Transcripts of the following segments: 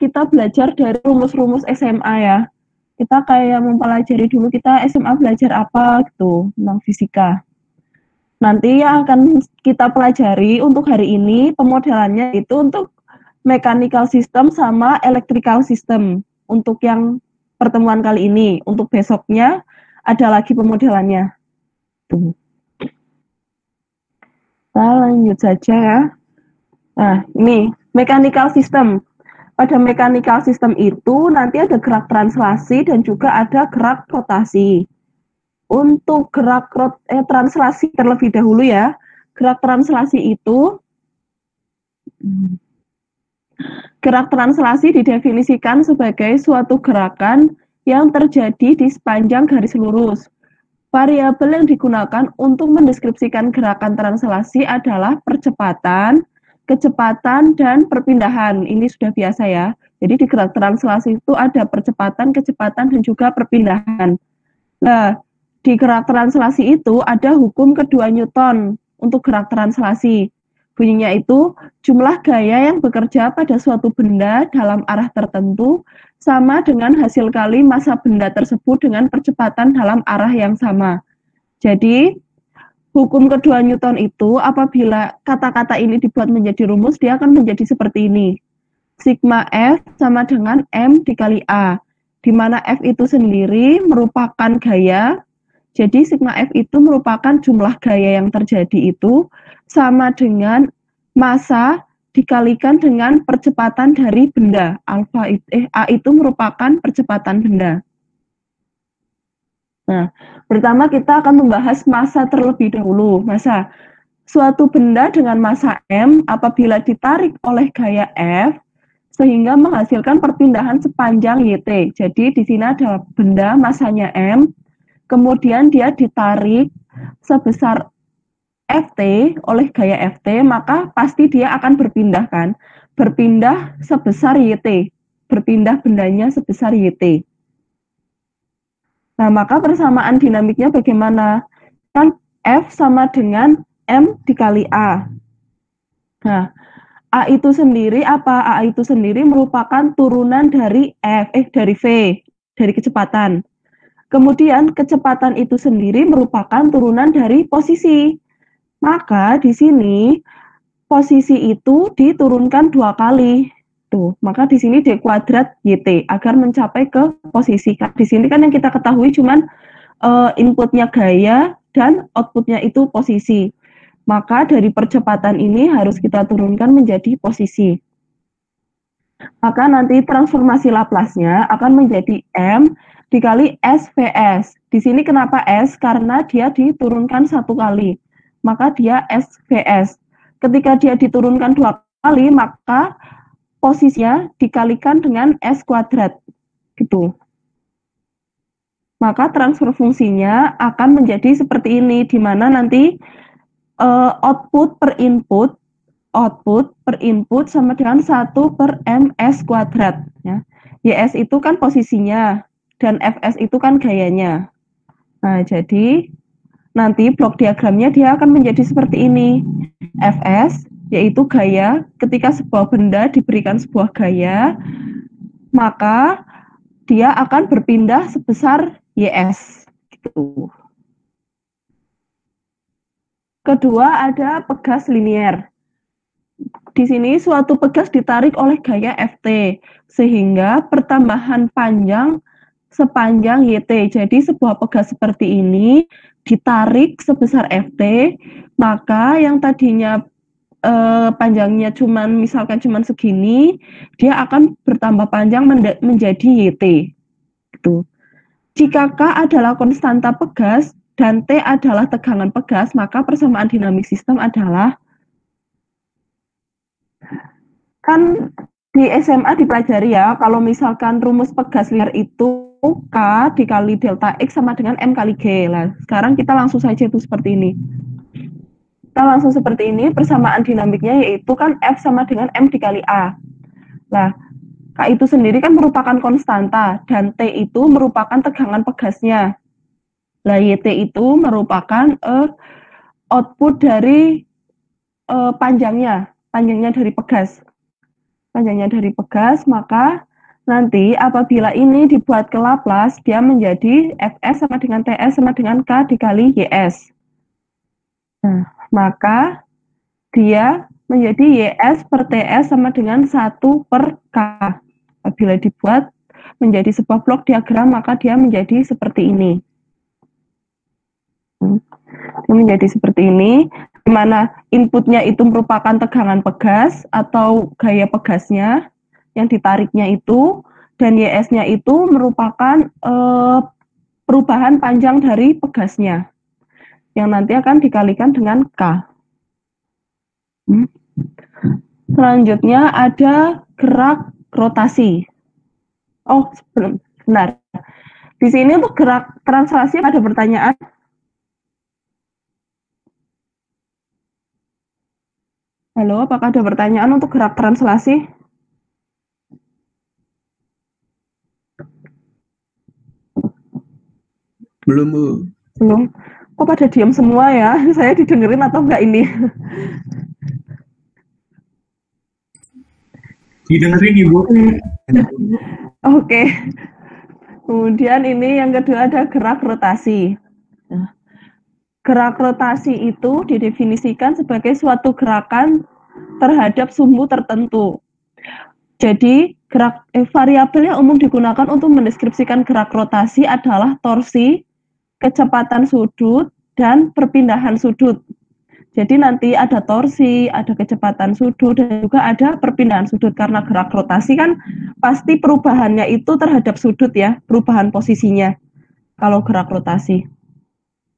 kita belajar dari rumus-rumus SMA ya. Kita kayak mempelajari dulu kita SMA belajar apa gitu tentang fisika. Nanti yang akan kita pelajari untuk hari ini pemodelannya itu untuk mechanical system sama electrical system untuk yang pertemuan kali ini. Untuk besoknya ada lagi pemodelannya. Tuh. Kita lanjut saja ya. Nah, ini mechanical system. Pada mechanical system itu nanti ada gerak translasi dan juga ada gerak rotasi. Untuk gerak translasi terlebih dahulu ya. Gerak translasi itu didefinisikan sebagai suatu gerakan yang terjadi di sepanjang garis lurus. Variabel yang digunakan untuk mendeskripsikan gerakan translasi adalah percepatan, kecepatan, dan perpindahan. Ini sudah biasa ya. Jadi di gerak translasi itu ada percepatan, kecepatan, dan juga perpindahan. Nah, di gerak translasi itu ada hukum kedua Newton untuk gerak translasi. Bunyinya itu jumlah gaya yang bekerja pada suatu benda dalam arah tertentu sama dengan hasil kali massa benda tersebut dengan percepatan dalam arah yang sama. Jadi, hukum kedua Newton itu apabila kata-kata ini dibuat menjadi rumus, dia akan menjadi seperti ini. Sigma F sama dengan M dikali A, di mana F itu sendiri merupakan gaya. Jadi, sigma F itu merupakan jumlah gaya yang terjadi itu sama dengan massa dikalikan dengan percepatan dari benda. A itu merupakan percepatan benda. Nah, pertama kita akan membahas massa terlebih dahulu. Massa. Suatu benda dengan massa M apabila ditarik oleh gaya F sehingga menghasilkan perpindahan sepanjang YT. Jadi di sini ada benda massanya M, kemudian dia ditarik sebesar Ft oleh gaya Ft, maka pasti dia akan berpindah kan? Berpindah sebesar YT. Berpindah bendanya sebesar YT. Nah, maka persamaan dinamiknya bagaimana? Kan F sama dengan M dikali A. Nah, A itu sendiri apa? A itu sendiri merupakan turunan dari dari V, dari kecepatan. Kemudian kecepatan itu sendiri merupakan turunan dari posisi. Maka di sini posisi itu diturunkan 2 kali. Tuh, maka di sini D kuadrat YT agar mencapai ke posisi. Di sini kan yang kita ketahui cuman inputnya gaya dan outputnya itu posisi. Maka dari percepatan ini harus kita turunkan menjadi posisi. Maka nanti transformasi Laplace-nya akan menjadi M dikali SVS. Di sini kenapa S? Karena dia diturunkan 1 kali. Maka dia SVS. Ketika dia diturunkan 2 kali, maka posisinya dikalikan dengan S kuadrat. Gitu. Maka transfer fungsinya akan menjadi seperti ini, di mana nanti output per input sama dengan 1 per ms kuadrat. Ya. YS itu kan posisinya, dan Fs itu kan gayanya. Nah, jadi nanti blok diagramnya dia akan menjadi seperti ini. Fs yaitu gaya, ketika sebuah benda diberikan sebuah gaya, maka dia akan berpindah sebesar Ys. Gitu. Kedua ada pegas linier. Di sini suatu pegas ditarik oleh gaya Ft, sehingga pertambahan panjang sepanjang YT. Jadi sebuah pegas seperti ini ditarik sebesar Ft, maka yang tadinya panjangnya misalkan segini, dia akan bertambah panjang menjadi YT. Gitu. Jika K adalah konstanta pegas dan T adalah tegangan pegas, maka persamaan dinamik sistem adalah, kan di SMA dipelajari ya, kalau misalkan rumus pegas linear itu K dikali delta X sama dengan M kali G. Nah, sekarang kita langsung saja itu seperti ini. Kita langsung seperti ini, persamaan dinamiknya yaitu kan F sama dengan M dikali A. Nah, K itu sendiri kan merupakan konstanta, dan T itu merupakan tegangan pegasnya. Nah, YT itu merupakan output dari panjangnya dari pegas. panjangnya dari Pegas, maka nanti apabila ini dibuat ke Laplace, dia menjadi Fs sama dengan Ts sama dengan K dikali Ys. Nah, maka dia menjadi Ys per Ts sama dengan 1 per K. Apabila dibuat menjadi sebuah blok diagram, maka dia menjadi seperti ini. Dia menjadi seperti ini, di mana inputnya itu merupakan tegangan Pegas atau gaya Pegasnya yang ditariknya itu, dan Ys-nya itu merupakan perubahan panjang dari Pegasnya yang nanti akan dikalikan dengan K. Selanjutnya ada gerak rotasi. Oh, benar. Di sini untuk gerak translasi ada pertanyaan? Halo, apakah ada pertanyaan untuk gerak translasi? Belum, Bu. Belum. Kok pada diam semua ya? Saya didengerin atau enggak ini? Didengerin, Ibu. Oke. Kemudian ini yang kedua ada gerak rotasi. Gerak rotasi itu didefinisikan sebagai suatu gerakan terhadap sumbu tertentu. Jadi, variabel yang umum digunakan untuk mendeskripsikan gerak rotasi adalah torsi, kecepatan sudut, dan perpindahan sudut. Jadi nanti ada torsi, ada kecepatan sudut, dan juga ada perpindahan sudut. Karena gerak rotasi kan pasti perubahannya itu terhadap sudut ya, perubahan posisinya kalau gerak rotasi.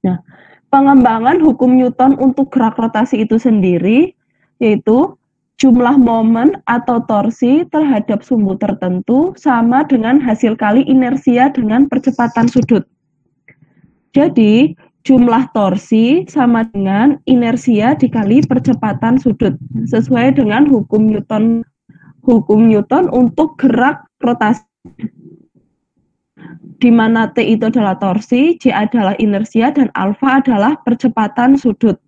Nah, pengembangan hukum Newton untuk gerak rotasi itu sendiri, yaitu jumlah momen atau torsi terhadap sumbu tertentu sama dengan hasil kali inersia dengan percepatan sudut. Jadi, jumlah torsi sama dengan inersia dikali percepatan sudut, sesuai dengan hukum Newton untuk gerak rotasi, di mana T itu adalah torsi, J adalah inersia, dan alfa adalah percepatan sudut.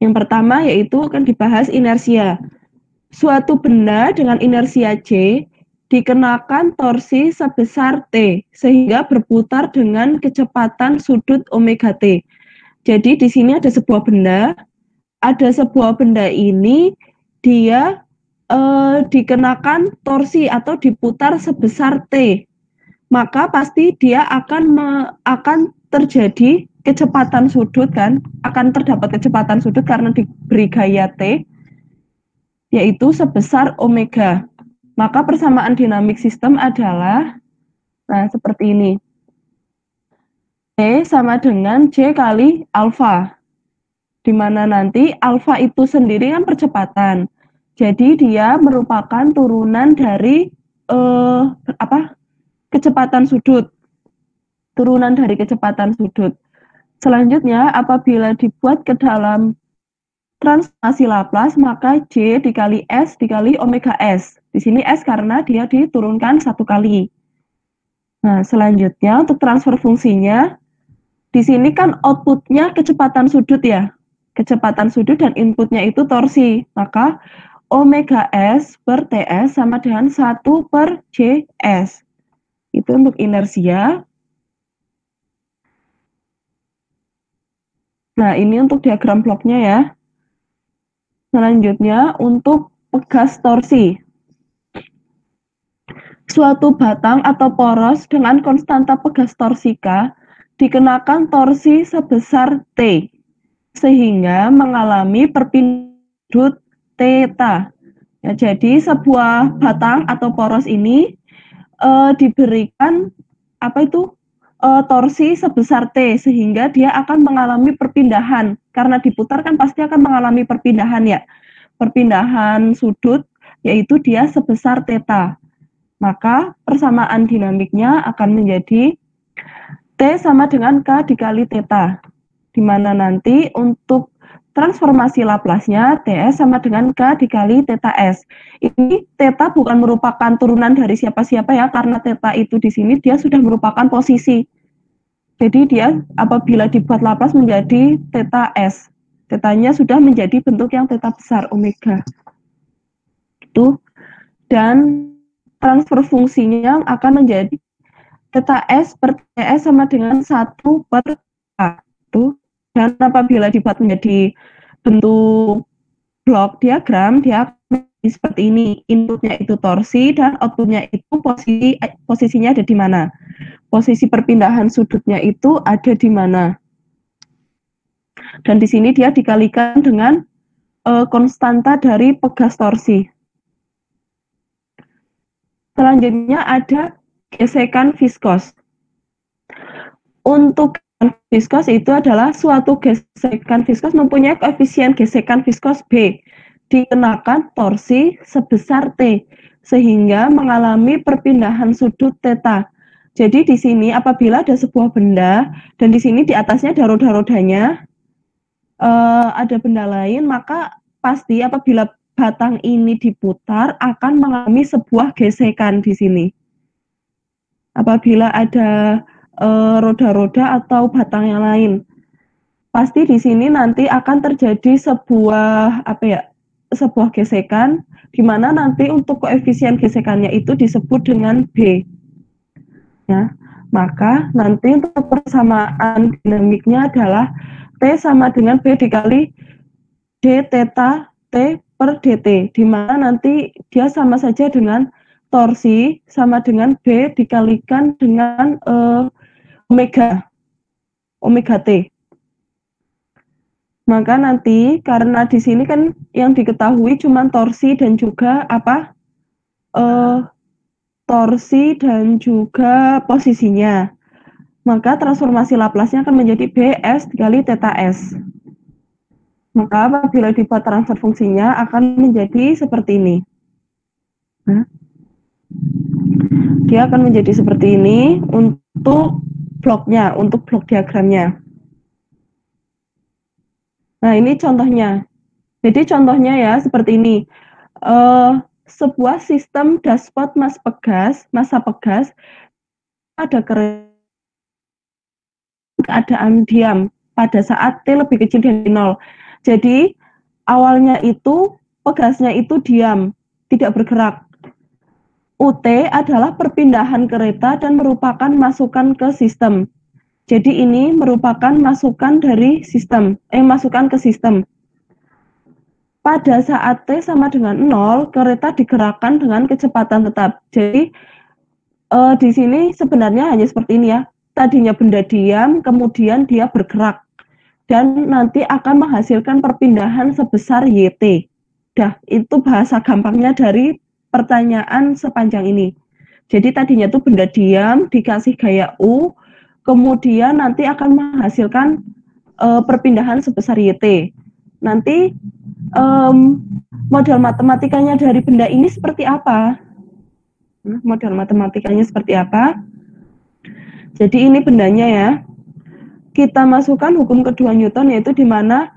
Yang pertama yaitu akan dibahas inersia. Suatu benda dengan inersia J dikenakan torsi sebesar T, sehingga berputar dengan kecepatan sudut omega T. Jadi di sini ada sebuah benda ini dia dikenakan torsi atau diputar sebesar T. Maka pasti dia akan terjadi kecepatan sudut kan, akan terdapat kecepatan sudut karena diberi gaya T, yaitu sebesar omega. Maka persamaan dinamik sistem adalah, nah seperti ini. T sama dengan J kali alfa, di mana nanti alfa itu sendiri kan percepatan. Jadi dia merupakan turunan dari kecepatan sudut. Turunan dari kecepatan sudut. Selanjutnya, apabila dibuat ke dalam transformasi Laplace, maka J dikali S dikali omega S. Di sini S karena dia diturunkan 1 kali. Nah, selanjutnya untuk transfer fungsinya, di sini kan outputnya kecepatan sudut ya. Kecepatan sudut dan inputnya itu torsi. Maka omega S per TS sama dengan 1 per JS. Itu untuk inersia. Nah, ini untuk diagram bloknya ya. Selanjutnya, untuk Pegas torsi. Suatu batang atau poros dengan konstanta Pegas torsi K dikenakan torsi sebesar T, sehingga mengalami perpindahan theta. Ya, jadi, sebuah batang atau poros ini diberikan torsi sebesar T, sehingga dia akan mengalami perpindahan. Karena diputar kan pasti akan mengalami perpindahan ya. Perpindahan sudut, yaitu dia sebesar theta. Maka persamaan dinamiknya akan menjadi T sama dengan K dikali theta. Di mana nanti untuk transformasi Laplace-nya TS sama dengan K dikali theta S. Ini theta bukan merupakan turunan dari siapa-siapa ya, karena theta itu di sini dia sudah merupakan posisi. Jadi dia apabila dibuat Laplace menjadi theta S. Tetanya sudah menjadi bentuk yang theta besar omega. itu, dan transfer fungsinya akan menjadi theta S per TS sama dengan 1 per A. Dan apabila dibuat menjadi bentuk blok diagram, dia akan seperti ini. Inputnya itu torsi dan outputnya itu posisinya ada di mana. Posisi perpindahan sudutnya itu ada di mana. Dan di sini dia dikalikan dengan konstanta dari pegas torsi. Selanjutnya ada gesekan viskos. Untuk viskos itu adalah suatu gesekan viskos mempunyai koefisien gesekan viskos B dikenakan torsi sebesar T sehingga mengalami perpindahan sudut theta. Jadi di sini apabila ada sebuah benda dan di sini di atasnya ada roda-rodanya, ada benda lain, maka pasti apabila batang ini diputar akan mengalami sebuah gesekan di sini. Apabila ada roda-roda atau batang yang lain, pasti di sini nanti akan terjadi sebuah sebuah gesekan, di mana nanti untuk koefisien gesekannya itu disebut dengan B. Ya, maka nanti untuk persamaan dinamiknya adalah T sama dengan B dikali D theta T per dt, di mana nanti dia sama saja dengan torsi sama dengan B dikalikan dengan omega T. Maka nanti karena di sini kan yang diketahui cuma torsi dan juga torsi dan juga posisinya. Maka transformasi Laplace-nya akan menjadi BS dikali theta S. Maka apabila dibuat transfer fungsinya akan menjadi seperti ini. Dia akan menjadi seperti ini untuk bloknya, untuk blok diagramnya. Nah, ini contohnya. Jadi contohnya ya seperti ini. Sebuah sistem dashboard massa pegas ada keadaan diam pada saat T lebih kecil dari 0. Jadi awalnya itu pegasnya itu diam, tidak bergerak. UT adalah perpindahan kereta dan merupakan masukan ke sistem. Jadi ini merupakan masukan dari sistem, masukan ke sistem. Pada saat T sama dengan 0, kereta digerakkan dengan kecepatan tetap. Jadi di sini sebenarnya hanya seperti ini ya. Tadinya benda diam, kemudian dia bergerak. Dan nanti akan menghasilkan perpindahan sebesar YT. Dah, itu bahasa gampangnya dari pertanyaan sepanjang ini. Jadi tadinya itu benda diam, dikasih gaya U, kemudian nanti akan menghasilkan perpindahan sebesar YT. Nanti model matematikanya dari benda ini seperti apa? Model matematikanya seperti apa? Jadi ini bendanya ya. Kita masukkan hukum kedua Newton, yaitu di mana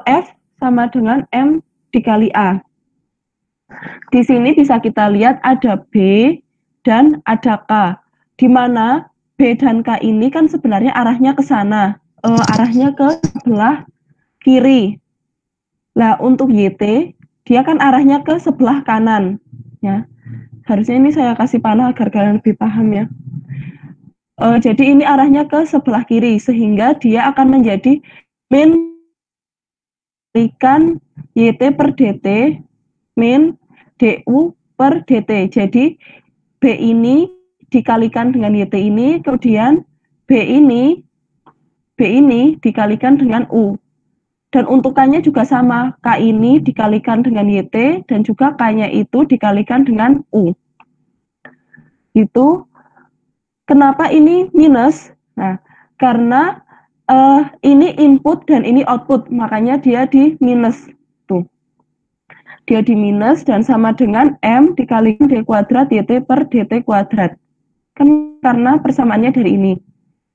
F sama dengan M dikali A. Di sini bisa kita lihat ada B dan ada K, di mana B dan K ini kan sebenarnya arahnya ke sana, arahnya ke sebelah kiri. Nah, untuk YT, dia kan arahnya ke sebelah kanan. Ya. Harusnya ini saya kasih panah agar kalian lebih paham ya. Jadi ini arahnya ke sebelah kiri, sehingga dia akan menjadi min dikalikan YT per DT min DU per DT. Jadi B ini dikalikan dengan YT ini, kemudian B ini dikalikan dengan U. Dan untukannya juga sama, K ini dikalikan dengan YT, dan juga K-nya itu dikalikan dengan U. Itu kenapa ini minus? Nah, karena ini input dan ini output, makanya dia di minus. Tuh. Dia di minus dan sama dengan M dikalikan D kuadrat YT per DT kuadrat. Kan karena persamaannya dari ini.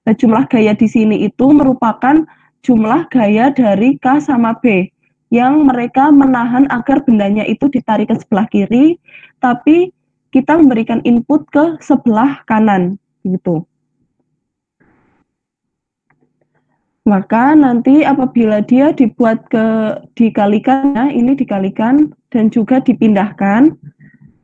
Nah, jumlah gaya di sini itu merupakan jumlah gaya dari K sama B yang mereka menahan agar bendanya itu ditarik ke sebelah kiri, tapi kita memberikan input ke sebelah kanan gitu. Maka nanti apabila dia dikalikan, ya, ini dikalikan dan juga dipindahkan,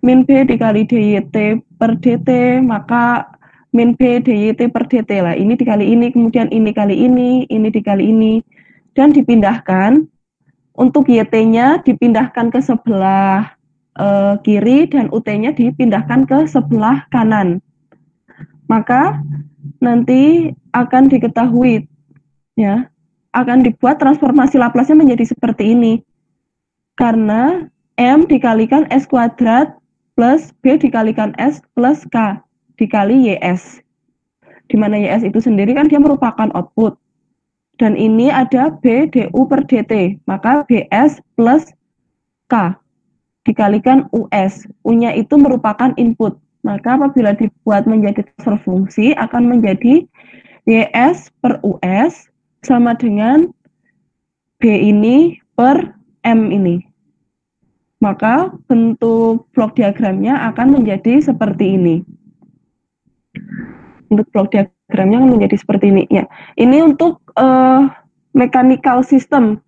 min B dikali DYT per DT, maka min B DYT per DT lah. Ini dikali ini, kemudian ini kali ini dikali ini, dan dipindahkan. Untuk YT-nya dipindahkan ke sebelah kiri dan UT-nya dipindahkan ke sebelah kanan. Maka nanti akan diketahui, ya, akan dibuat transformasi Laplace-nya menjadi seperti ini. Karena M dikalikan S kuadrat plus B dikalikan S plus K dikali YS. Di mana YS itu sendiri kan dia merupakan output. Dan ini ada B DU per DT, maka BS plus K dikalikan US. U-nya itu merupakan input. Maka apabila dibuat menjadi transfer fungsi akan menjadi YS per US sama dengan B ini per M ini. Maka bentuk blok diagramnya akan menjadi seperti ini. Untuk blok diagramnya akan menjadi seperti ini. Ya, ini untuk mechanical system.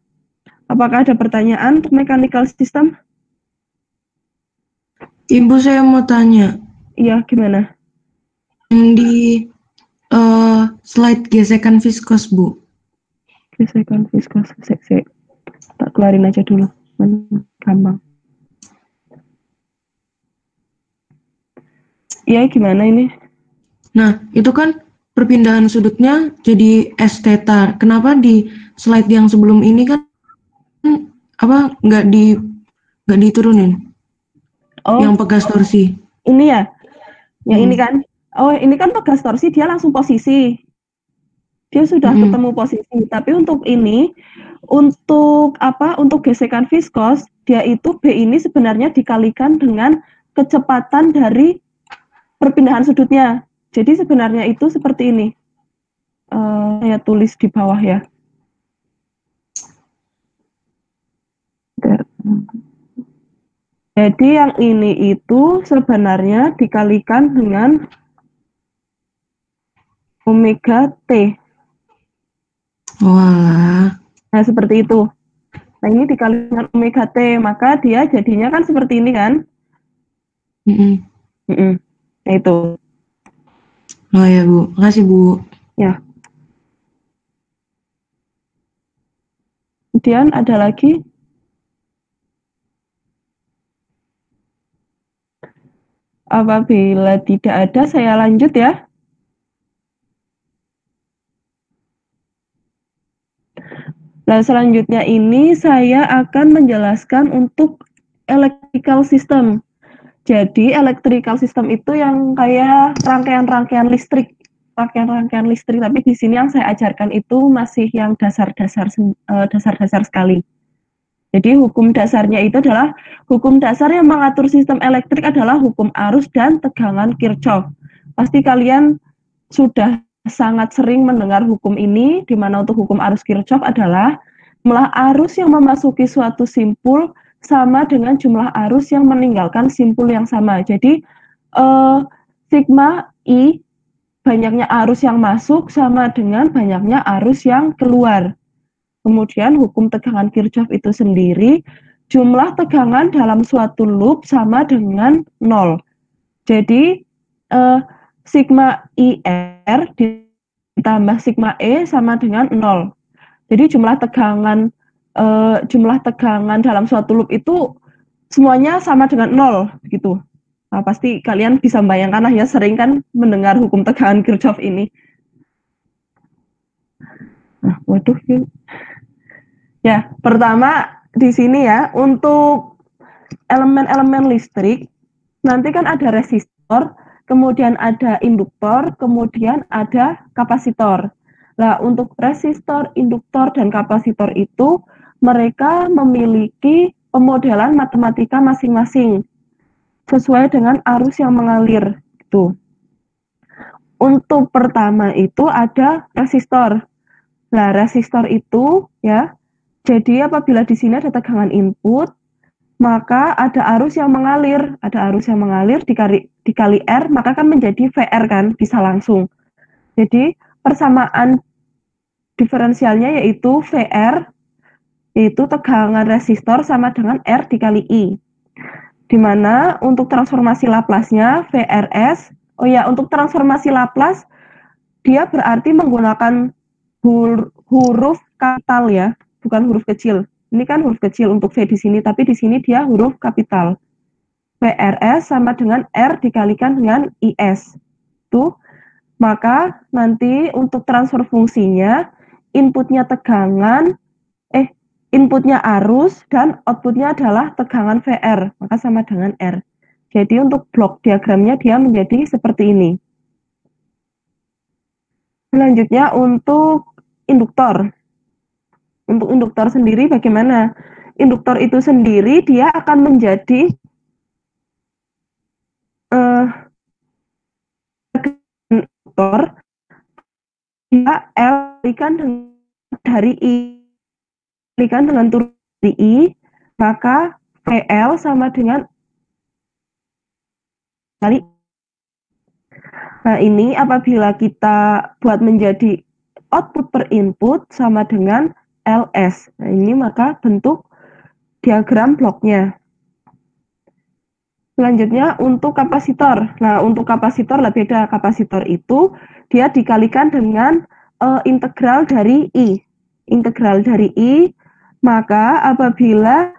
Apakah ada pertanyaan untuk mechanical system? Ibu, saya mau tanya. Iya, gimana? Yang di slide gesekan viskos, Bu. Gesekan viskos, tak keluarin aja dulu. Gampang. Iya, gimana ini? Nah, itu kan perpindahan sudutnya jadi S theta. Kenapa di slide yang sebelum ini kan nggak diturunin? Oh, yang pegas torsi. Ini ya? Yang ini kan? Oh, ini kan pegas torsi, dia langsung posisi. Dia sudah ketemu posisi. Tapi untuk ini, untuk gesekan viskos, dia itu B ini sebenarnya dikalikan dengan kecepatan dari perpindahan sudutnya. Jadi sebenarnya itu seperti ini. Saya tulis di bawah ya. Jadi yang ini itu sebenarnya dikalikan dengan omega T. Wah. Nah, seperti itu. Nah, ini dikalikan dengan omega T, maka dia jadinya kan seperti ini kan? Nah, itu. Oh ya, Bu. Makasih, Bu. Ya. Kemudian ada lagi. Apabila tidak ada, saya lanjut ya. Nah, selanjutnya ini saya akan menjelaskan untuk electrical system. Jadi, electrical system itu yang kayak rangkaian-rangkaian listrik. Rangkaian-rangkaian listrik, tapi di sini yang saya ajarkan itu masih yang dasar-dasar sekali. Jadi, hukum dasarnya itu adalah hukum dasar yang mengatur sistem elektrik adalah hukum arus dan tegangan Kirchhoff. Pasti kalian sudah sangat sering mendengar hukum ini, di mana untuk hukum arus Kirchhoff adalah jumlah arus yang memasuki suatu simpul sama dengan jumlah arus yang meninggalkan simpul yang sama. Jadi sigma I, banyaknya arus yang masuk sama dengan banyaknya arus yang keluar. Kemudian hukum tegangan Kirchhoff itu sendiri, jumlah tegangan dalam suatu loop sama dengan 0. Jadi sigma IR ditambah sigma E sama dengan 0. Jadi jumlah tegangan dalam suatu loop itu semuanya sama dengan 0 gitu. Nah, pasti kalian bisa membayangkan lah ya, sering kan mendengar hukum tegangan Kirchhoff ini. Nah, waduh. Ya, pertama di sini ya, untuk elemen-elemen listrik nanti kan ada resistor, kemudian ada induktor, kemudian ada kapasitor. Nah, untuk resistor, induktor, dan kapasitor itu mereka memiliki pemodelan matematika masing-masing sesuai dengan arus yang mengalir. Gitu. Untuk pertama itu ada resistor. Nah, resistor itu ya, jadi apabila di sini ada tegangan input, maka ada arus yang mengalir. Ada arus yang mengalir dikali R, maka kan menjadi VR kan, bisa langsung. Jadi persamaan diferensialnya yaitu VR, yaitu tegangan resistor sama dengan R dikali I. Di mana untuk transformasi Laplace-nya VRS, untuk transformasi Laplace dia berarti menggunakan huruf kapital ya, bukan huruf kecil. Ini kan huruf kecil untuk V di sini, tapi di sini dia huruf kapital. VRS sama dengan R dikalikan dengan IS. Tuh, maka nanti untuk transfer fungsinya, inputnya arus dan outputnya adalah tegangan VR, maka sama dengan R. Jadi untuk blok diagramnya dia menjadi seperti ini. Selanjutnya untuk induktor. Untuk induktor sendiri bagaimana? Induktor itu sendiri dia akan menjadi induktor dia L dikalikan dari I dikalikan dengan turun dari I, maka VL sama dengan kali. Nah, ini apabila kita buat menjadi output per input sama dengan LS. Nah, ini maka bentuk diagram bloknya. Selanjutnya untuk kapasitor. Nah, untuk kapasitor lah beda. Kapasitor itu dia dikalikan dengan integral dari I. Integral dari I, maka apabila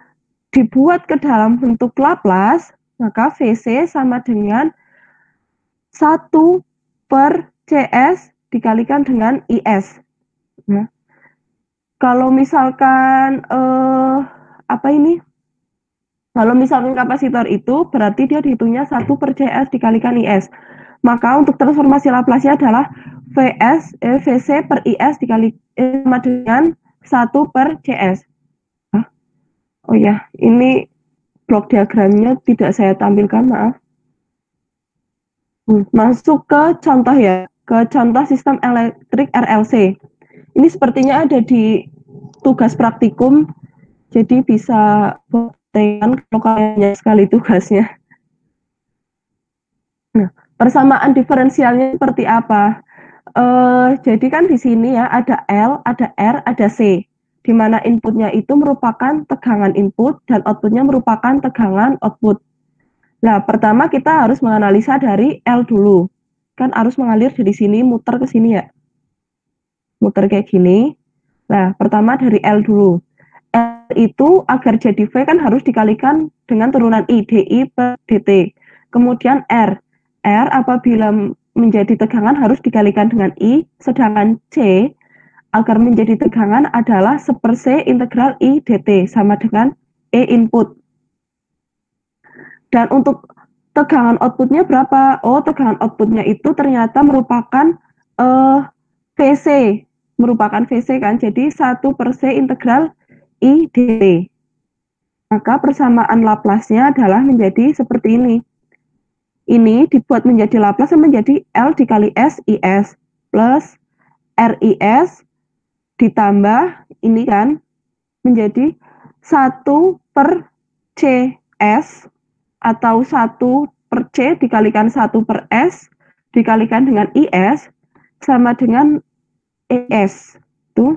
dibuat ke dalam bentuk Laplace, maka VC sama dengan 1 per CS dikalikan dengan IS. Nah, kalau misalkan kalau misalkan kapasitor itu berarti dia dihitungnya 1 per CS dikalikan IS. Maka untuk transformasi Laplace-nya adalah VC per IS dikali sama dengan 1 per CS. Oh ya, ini blok diagramnya tidak saya tampilkan, maaf. Masuk ke contoh ya, ke contoh sistem elektrik RLC. Ini sepertinya ada di tugas praktikum, jadi bisa dengan kalau kalian sekali tugasnya. Nah, persamaan diferensialnya seperti apa? Jadi kan di sini ya ada L, ada R, ada C, di mana inputnya itu merupakan tegangan input dan outputnya merupakan tegangan output. Nah, pertama kita harus menganalisa dari L dulu. Kan arus mengalir dari sini, muter ke sini ya. Muter kayak gini. Nah, pertama dari L dulu. L itu agar jadi V kan harus dikalikan dengan turunan I, DI per DT. Kemudian R. R apabila menjadi tegangan harus dikalikan dengan I, sedangkan C agar menjadi tegangan adalah 1/C integral I DT sama dengan E input. Dan untuk tegangan outputnya berapa? Oh, tegangan outputnya itu ternyata merupakan VC. Merupakan VC kan, jadi 1/C integral I dt. Maka persamaan Laplace-nya adalah menjadi seperti ini. Ini dibuat menjadi Laplace menjadi L dikali S IS plus RIS ditambah ini kan menjadi 1 per CS atau 1 per C dikalikan 1 per S dikalikan dengan IS sama dengan ES. Tuh.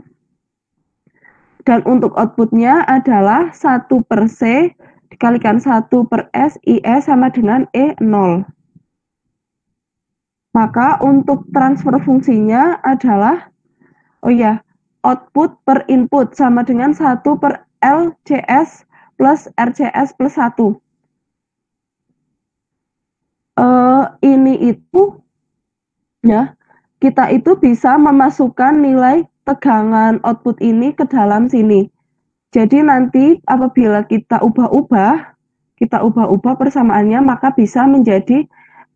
Dan untuk outputnya adalah 1 per C dikalikan 1 per S IS sama dengan E0. Maka untuk transfer fungsinya adalah, output per input sama dengan 1 per LCS plus RCS plus 1. Ini itu, ya, kita itu bisa memasukkan nilai tegangan output ini ke dalam sini. Jadi nanti apabila kita ubah-ubah persamaannya, maka bisa menjadi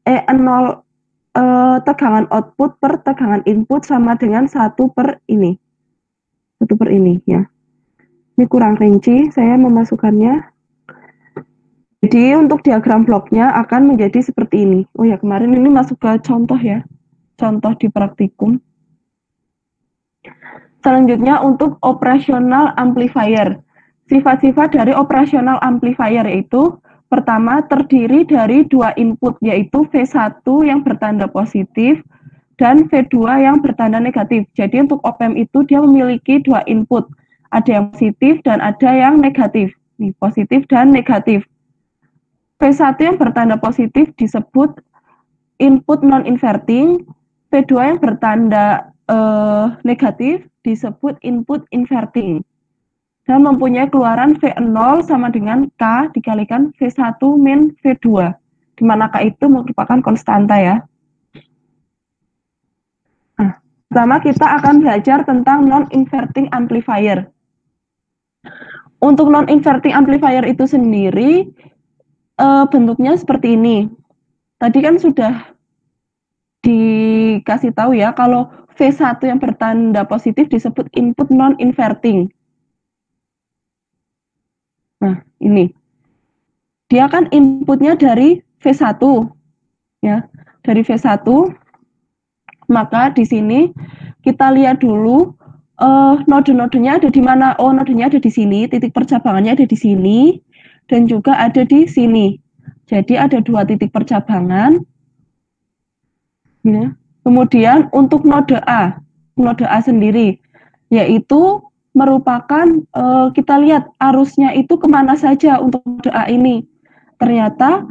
E0 tegangan output per tegangan input sama dengan 1 per ini. 1 per ini ya. Ini kurang rinci saya memasukkannya. Jadi untuk diagram bloknya akan menjadi seperti ini. Oh ya, kemarin ini masuk ke contoh ya. Contoh di praktikum. Selanjutnya untuk operasional amplifier. Sifat-sifat dari operasional amplifier yaitu pertama terdiri dari 2 input yaitu V1 yang bertanda positif dan V2 yang bertanda negatif. Jadi untuk op-amp itu dia memiliki dua input, ada yang positif dan ada yang negatif. Nih, positif dan negatif. V1 yang bertanda positif disebut input non-inverting, V2 yang bertanda negatif disebut input inverting. Dan mempunyai keluaran V0 sama dengan K dikalikan V1 min V2. Di mana K itu merupakan konstanta ya. Nah, pertama kita akan belajar tentang non-inverting amplifier. Untuk non-inverting amplifier itu sendiri bentuknya seperti ini. Tadi kan sudah dikasih tahu ya, kalau V1 yang bertanda positif disebut input non-inverting. Nah, ini. Dia kan inputnya dari V1. Ya, dari V1. Maka di sini kita lihat dulu node-nodenya ada di mana? Oh, nodenya ada di sini, titik percabangannya ada di sini, dan juga ada di sini. Jadi ada dua titik percabangan. Ya. Kemudian untuk node A sendiri, yaitu merupakan kita lihat arusnya itu kemana saja untuk node A ini. Ternyata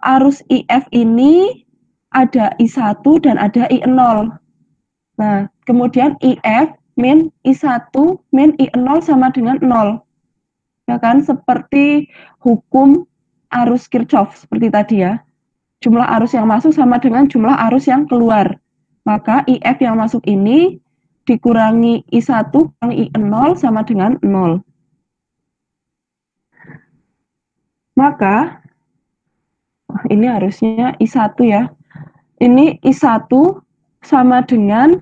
arus IF ini ada I1 dan ada I0. Nah, kemudian IF min I1 min I0 sama dengan 0. Ya kan, seperti hukum arus Kirchhoff seperti tadi ya. Jumlah arus yang masuk sama dengan jumlah arus yang keluar. Maka IF yang masuk ini dikurangi I1 kurangi I0 sama dengan 0. Maka, ini harusnya I1 ya. Ini I1 sama dengan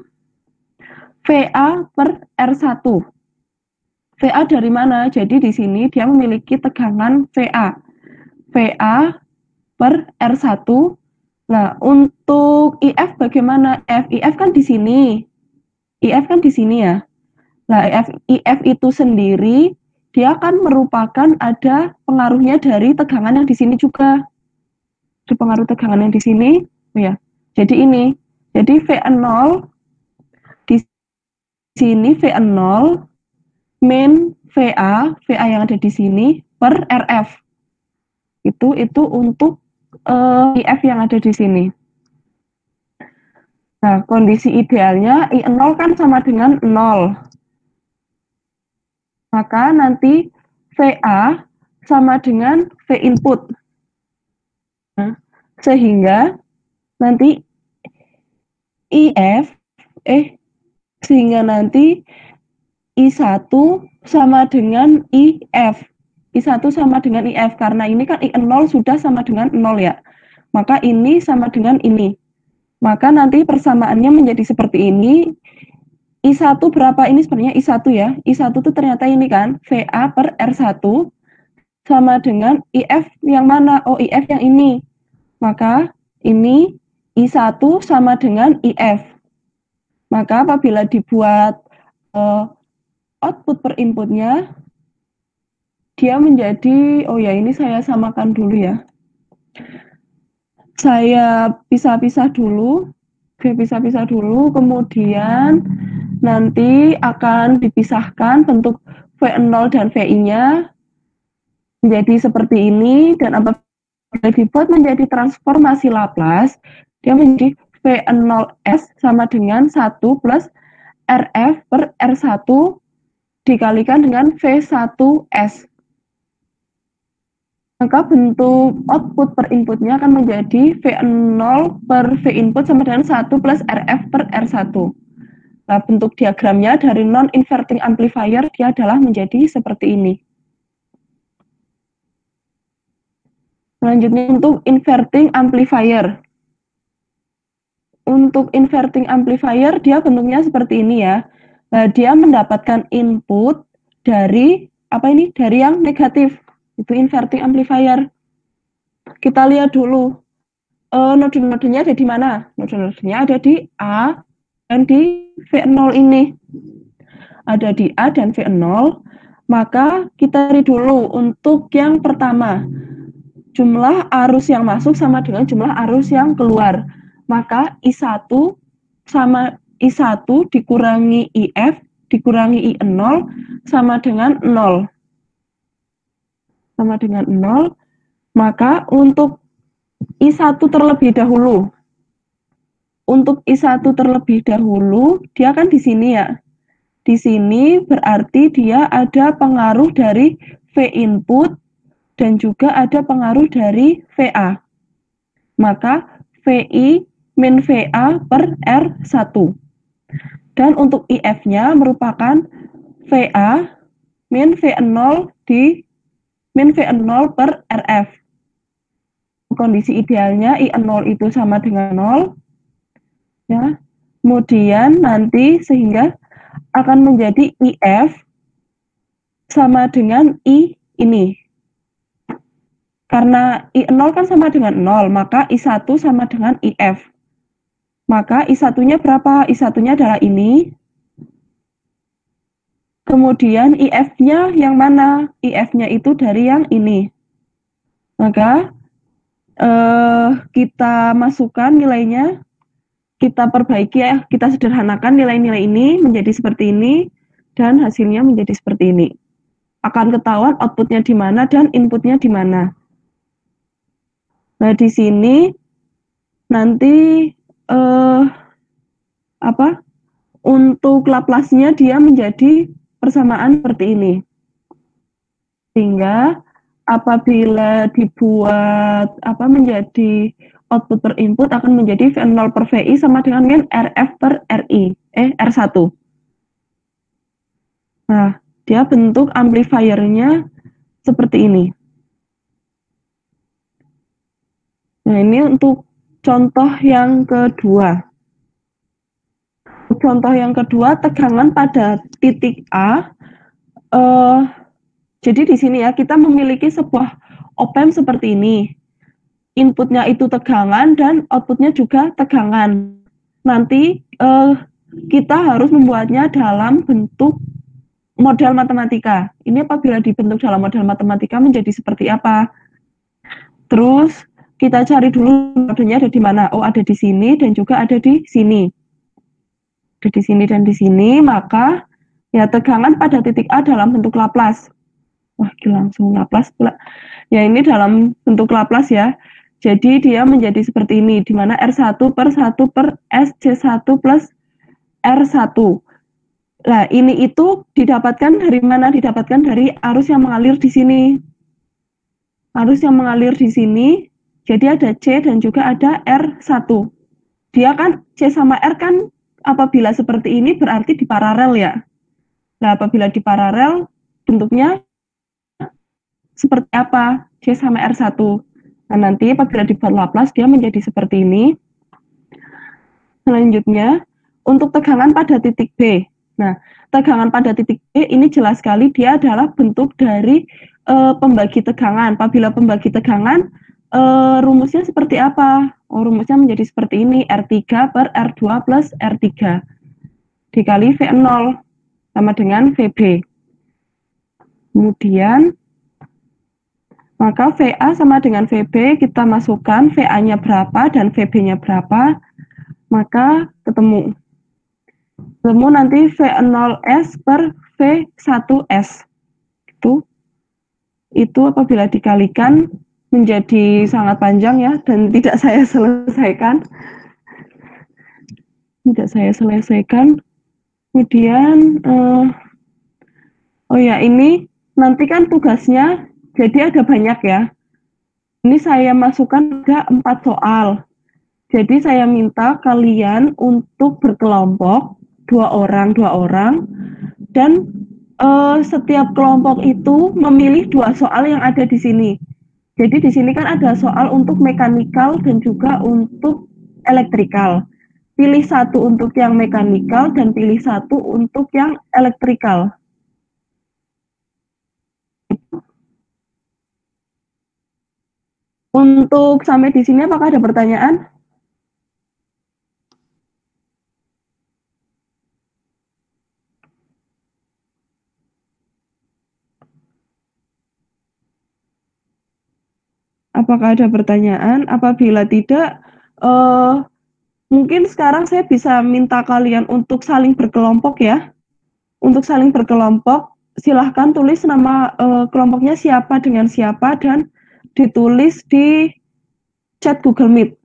VA per R1. VA dari mana? Jadi di sini dia memiliki tegangan VA. VA per R1. Nah, untuk IF bagaimana? IF kan di sini. IF kan di sini ya. Nah, IF itu sendiri dia kan merupakan ada pengaruhnya dari tegangan yang di sini juga. Ada pengaruh tegangan yang di sini. Oh ya. Jadi ini. Jadi V0 di sini V0 min VA yang ada di sini per RF. Itu untuk IF yang ada di sini. Nah, kondisi idealnya I0 kan sama dengan 0. Maka nanti VA sama dengan V input. Nah, sehingga nanti sehingga nanti I1 sama dengan IF. I1 sama dengan IF, karena ini kan I0 sudah sama dengan 0 ya. Maka ini sama dengan ini. Maka nanti persamaannya menjadi seperti ini. I1 berapa ini sebenarnya I1 ya. I1 itu ternyata ini kan, VA per R1 sama dengan IF yang mana? Oh, IF yang ini. Maka ini I1 sama dengan IF. Maka apabila dibuat output per inputnya, dia menjadi, oh ya ini saya samakan dulu ya. Saya pisah-pisah dulu, kemudian nanti akan dipisahkan bentuk V0 dan VI-nya menjadi seperti ini, dan apabila dibuat menjadi transformasi Laplace, dia menjadi V0S sama dengan 1 plus RF per R1 dikalikan dengan V1S. Maka bentuk output per inputnya akan menjadi V0 per V input sama dengan 1 plus RF per R1. Nah, bentuk diagramnya dari non-inverting amplifier dia adalah menjadi seperti ini. Selanjutnya untuk inverting amplifier. Untuk inverting amplifier dia bentuknya seperti ini ya. Nah, dia mendapatkan input dari dari yang negatif. Itu inverting amplifier. Kita lihat dulu node-nodenya ada di mana? Node-nodenya ada di A dan di V0 ini. Ada di A dan V0. Maka kita lihat dulu untuk yang pertama. Jumlah arus yang masuk sama dengan jumlah arus yang keluar. maka I1 sama I1 dikurangi IF dikurangi I0 sama dengan 0. Sama dengan 0. Maka untuk I1 terlebih dahulu. Untuk I1 terlebih dahulu, dia kan di sini ya. Di sini berarti dia ada pengaruh dari V input dan juga ada pengaruh dari VA. Maka VI min VA per R1. Dan untuk IF-nya merupakan VA min V0 di min V0 per RF. Kondisi idealnya I0 itu sama dengan 0. Ya. Kemudian nanti sehingga akan menjadi IF sama dengan I ini. Karena I0 kan sama dengan 0, maka I1 sama dengan IF. Maka I1-nya berapa? I1-nya adalah ini. Kemudian IF-nya yang mana? IF-nya itu dari yang ini. Maka kita masukkan nilainya, kita perbaiki ya, kita sederhanakan nilai-nilai ini menjadi seperti ini, dan hasilnya menjadi seperti ini. Akan ketahuan outputnya di mana dan inputnya di mana. Nah, di sini nanti untuk Laplace-nya dia menjadi persamaan seperti ini. Sehingga apabila dibuat menjadi output per input akan menjadi V0 per VI sama dengan min RF per R1. Nah, dia bentuk amplifiernya seperti ini. Nah, ini untuk contoh yang kedua. Contoh yang kedua, tegangan pada titik A. Jadi di sini ya, kita memiliki sebuah op-amp seperti ini. Inputnya itu tegangan dan outputnya juga tegangan. Nanti kita harus membuatnya dalam bentuk model matematika. Ini apabila dibentuk dalam model matematika menjadi seperti apa? Terus kita cari dulu modenya ada di mana. Oh, ada di sini dan juga ada di sini. Ada di sini dan di sini, maka ya tegangan pada titik A dalam bentuk Laplace. Wah, langsung Laplace pula. Ya, ini dalam bentuk Laplace ya. Jadi dia menjadi seperti ini, di mana R1 per 1 per SC1 plus R1. Nah, ini itu didapatkan dari mana? Didapatkan dari arus yang mengalir di sini. Arus yang mengalir di sini, jadi ada C dan juga ada R1. Dia kan C sama R kan apabila seperti ini berarti di paralel ya. Nah, apabila di paralel bentuknya seperti apa? C sama R1. Nah, nanti apabila dibuat Laplace dia menjadi seperti ini. Selanjutnya, untuk tegangan pada titik B. Nah, tegangan pada titik B ini jelas sekali dia adalah bentuk dari pembagi tegangan. Apabila pembagi tegangan, rumusnya seperti apa? Oh, rumusnya menjadi seperti ini, R3 per R2 plus R3 dikali V0 sama dengan VB. Kemudian, maka VA sama dengan VB, kita masukkan VA-nya berapa dan VB-nya berapa, maka ketemu. Ketemu nanti V0S per V1S. Itu apabila dikalikan menjadi sangat panjang ya, dan tidak saya selesaikan. Kemudian, oh ya, ini nanti kan tugasnya, jadi ada banyak ya. Ini saya masukkan ada 4 soal. Jadi saya minta kalian untuk berkelompok 2 orang, dan setiap kelompok itu memilih 2 soal yang ada di sini. Jadi di sini kan ada soal untuk mekanikal dan juga untuk elektrikal. Pilih satu untuk yang mekanikal dan pilih satu untuk yang elektrikal. Untuk sampai di sini apakah ada pertanyaan? Apakah ada pertanyaan? Apabila tidak, Mungkin sekarang saya bisa minta kalian untuk saling berkelompok ya. Untuk saling berkelompok, silahkan tulis nama kelompoknya siapa dengan siapa dan ditulis di chat Google Meet.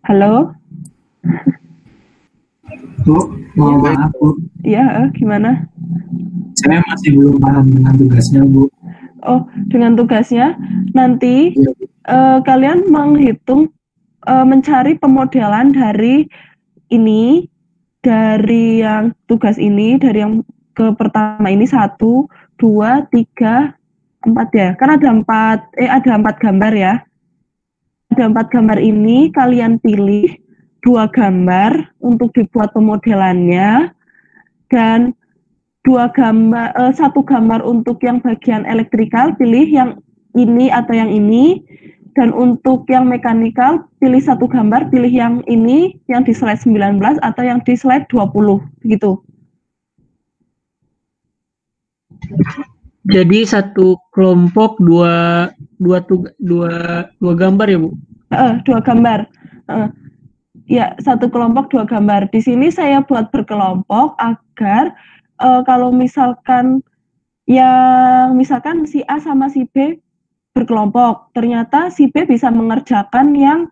Halo? Bu, mohon maaf Bu, Iya, gimana? saya masih belum paham dengan tugasnya Bu. Oh, dengan tugasnya nanti Iya, Bu. kalian menghitung mencari pemodelan dari ini, dari yang tugas ini, dari yang ke pertama ini 1, 2, 3, 4 ya. Kan ada 4 gambar ya. Ada 4 gambar ini kalian pilih 2 gambar untuk dibuat pemodelannya dan 1 gambar untuk yang bagian elektrikal pilih yang ini atau yang ini, dan untuk yang mekanikal pilih 1 gambar, pilih yang ini yang di slide 19 atau yang di slide 20 gitu. Jadi satu kelompok dua gambar ya Bu? 2 gambar. Ya, 1 kelompok 2 gambar. Di sini saya buat berkelompok agar kalau misalkan misalkan si A sama si B berkelompok, ternyata si B bisa mengerjakan yang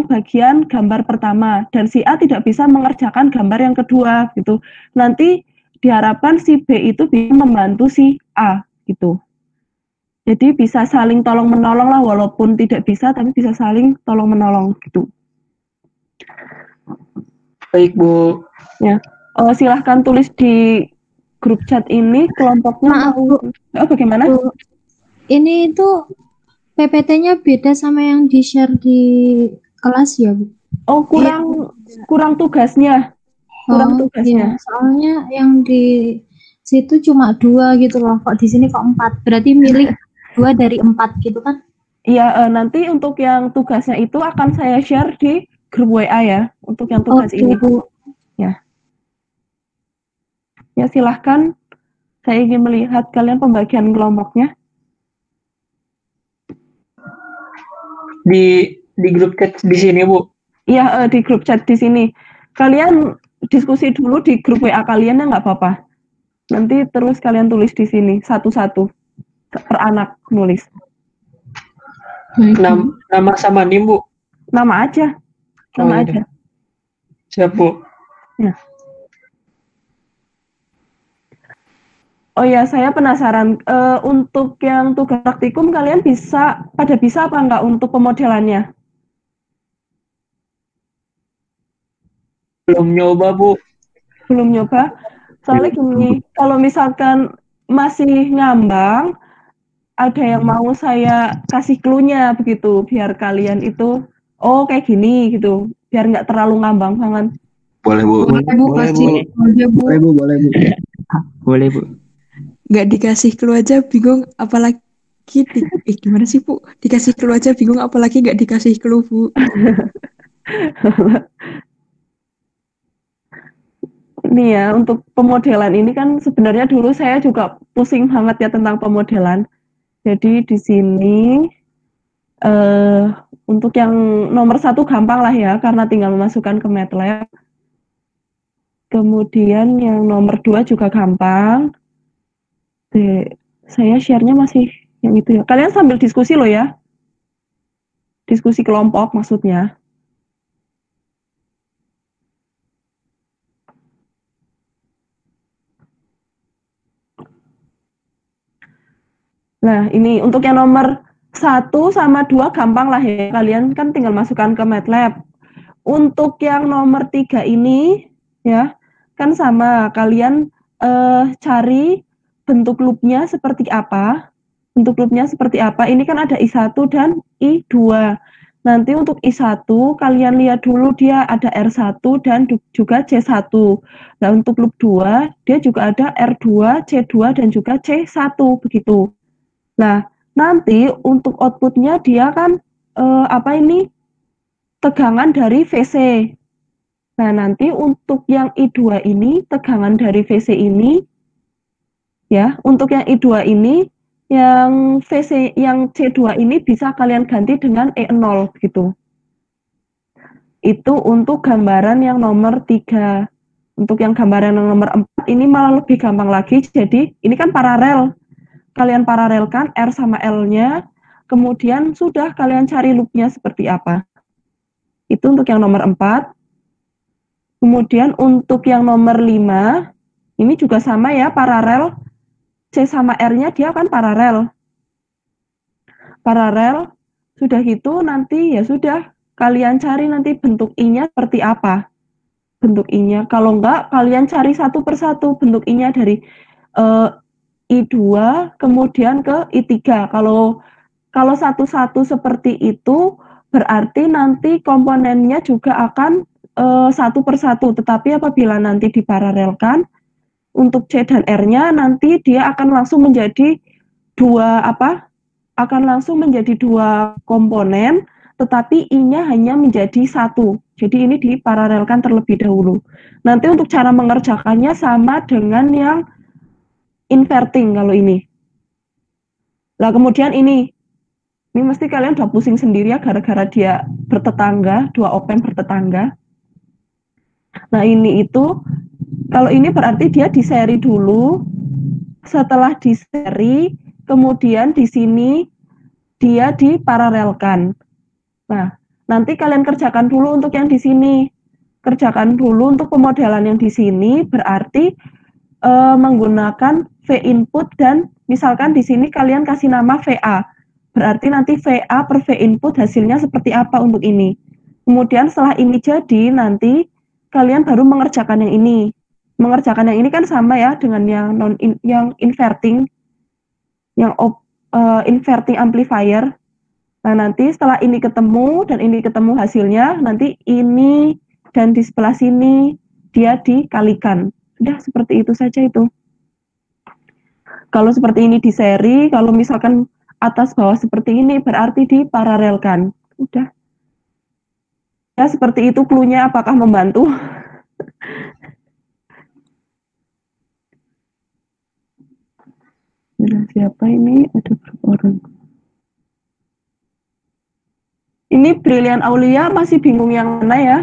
bagian gambar pertama dan si A tidak bisa mengerjakan gambar yang kedua gitu. Nanti diharapkan si B itu bisa membantu si A gitu. Jadi bisa saling tolong menolong lah, walaupun tidak bisa tapi bisa saling tolong menolong gitu. Baik Bu. Ya, silahkan tulis di grup chat ini kelompoknya. Maaf, Bu. Bagaimana? Bu, ini itu PPT-nya beda sama yang di-share di kelas ya, Bu? Oh, kurang tugasnya. Kurang tugasnya. Iya. Soalnya yang di situ cuma 2 gitu loh, kok di sini kok 4. Berarti milih 2 dari 4 gitu kan? Iya, nanti untuk yang tugasnya itu akan saya share di grup WA ya, untuk yang tugas ini. Bu. Ya. Ya, silahkan. Saya ingin melihat kalian pembagian kelompoknya. Di grup chat di sini Bu? Iya, di grup chat di sini. Kalian diskusi dulu di grup WA kalian ya, nggak apa-apa. Nanti terus kalian tulis di sini satu-satu per anak nulis. Nama sama NIM Bu? Nama aja. Nama aja. Siap Bu. Nah. Oh ya, saya penasaran untuk yang tugas praktikum kalian bisa apa enggak untuk pemodelannya? Belum nyoba Bu. Belum nyoba. Soalnya gini, kalau misalkan masih ngambang, ada yang mau saya kasih clue-nya begitu, biar kalian itu, oh kayak gini gitu, biar nggak terlalu ngambang banget. Boleh Bu. Boleh Bu. Boleh Bu. Nggak dikasih clue aja bingung, apalagi gimana sih Bu? Dikasih clue aja bingung, apalagi nggak dikasih clue Bu. Nih ya, untuk pemodelan ini kan sebenarnya dulu saya juga pusing banget ya tentang pemodelan. Jadi di sini untuk yang nomor 1 gampang lah ya, karena tinggal memasukkan ke MATLAB. Kemudian yang nomor 2 juga gampang. Saya share-nya masih yang itu ya. Kalian sambil diskusi loh ya. Diskusi kelompok maksudnya. Nah, ini untuk yang nomor 1 sama 2 gampang lah ya. Kalian kan tinggal masukkan ke MATLAB. Untuk yang nomor 3 ini ya, kan sama. Kalian cari bentuk loopnya seperti apa. Bentuk loopnya seperti apa. Ini kan ada I1 dan I2. Nanti untuk I1 kalian lihat dulu dia ada R1 dan juga C1. Nah untuk loop 2 dia juga ada R2, C2 dan juga C1 begitu. Nah nanti untuk outputnya dia kan tegangan dari VC. Nah nanti untuk yang I2 ini tegangan dari VC ini ya, untuk yang I2 ini yang VC yang C2 ini bisa kalian ganti dengan E0 gitu. Itu untuk gambaran yang nomor 3. Untuk yang gambaran yang nomor 4 ini malah lebih gampang lagi. Jadi ini kan paralel. Kalian paralelkan R sama L-nya, kemudian sudah kalian cari loop-nya seperti apa. Itu untuk yang nomor 4. Kemudian untuk yang nomor 5, ini juga sama ya, paralel. C sama R-nya dia kan paralel. Paralel, sudah gitu nanti ya sudah, kalian cari nanti bentuk I-nya seperti apa. Bentuk I-nya. Kalau enggak, kalian cari satu persatu bentuk I-nya dari I2 kemudian ke I3. Kalau satu-satu seperti itu, berarti nanti komponennya juga akan satu persatu. Tetapi apabila nanti diparalelkan, untuk C dan R-nya nanti dia akan langsung menjadi dua komponen, tetapi I-nya hanya menjadi satu. Jadi ini diparalelkan terlebih dahulu. Nanti untuk cara mengerjakannya sama dengan yang inverting kalau ini. Nah kemudian ini mesti kalian udah pusing sendiri ya gara-gara dia bertetangga, dua op-amp bertetangga. Nah ini itu kalau ini berarti dia diseri dulu, setelah diseri, kemudian di sini dia diparalelkan. Nah, nanti kalian kerjakan dulu untuk yang di sini. Kerjakan dulu untuk pemodelan yang di sini, berarti menggunakan V input dan misalkan di sini kalian kasih nama VA. Berarti nanti VA per V input hasilnya seperti apa untuk ini. Kemudian setelah ini jadi, nanti kalian baru mengerjakan yang ini. Mengerjakan yang ini kan sama ya dengan yang inverting, yang inverting amplifier. Nah nanti setelah ini ketemu dan ini ketemu hasilnya, nanti ini dan di sebelah sini dia dikalikan. Sudah seperti itu saja itu. Kalau seperti ini di seri, kalau misalkan atas bawah seperti ini berarti diparalelkan. Udah. Ya seperti itu clue-nya, apakah membantu? Nah, siapa ini? Ada berapa orang? Ini Brilian Aulia masih bingung yang mana ya?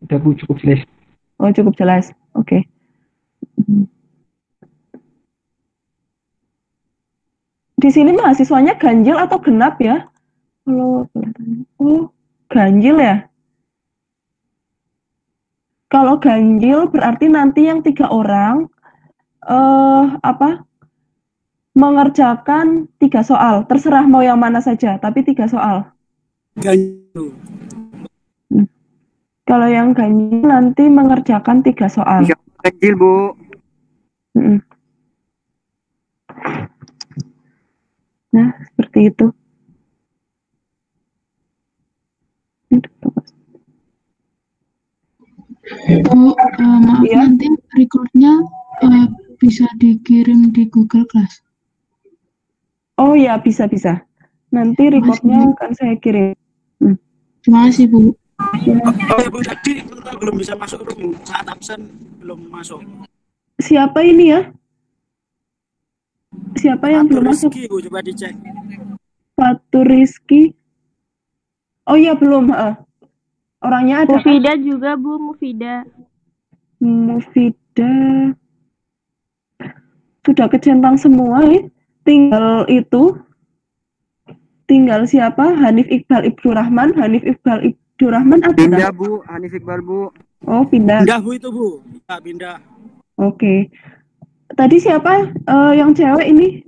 Udah Bu, cukup jelas. Oh cukup jelas. Oke. Di sini mahasiswanya ganjil atau genap ya? Oh ganjil ya? Kalau ganjil berarti nanti yang 3 orang mengerjakan 3 soal. Terserah mau yang mana saja, tapi 3 soal. Ganjil. Kalau yang ganjil nanti mengerjakan 3 soal. Ganjil Bu. Nah, seperti itu. Bu, maaf Iya? nanti recordnya bisa dikirim di Google Class. Oh ya, bisa. Nanti recordnya akan saya kirim. Terima kasih Bu. Bu tadi belum bisa masuk room saat absen belum masuk. Siapa ini ya? Siapa yang belum masuk? Rizky, Bu, coba dicek. Fatur Rizky. Oh iya belum. Orangnya ada. Mufida juga Bu, Mufida. Mufida sudah kecentang semua ya. Tinggal siapa? Hanif Iqbal Ibdurrahman. Hanif Iqbal Ibdurrahman ada. Pindah Bu, Hanif Iqbal Bu. Oh pindah. Pindah Bu itu Bu. Ya, pindah. Oke. Tadi siapa yang cewek ini?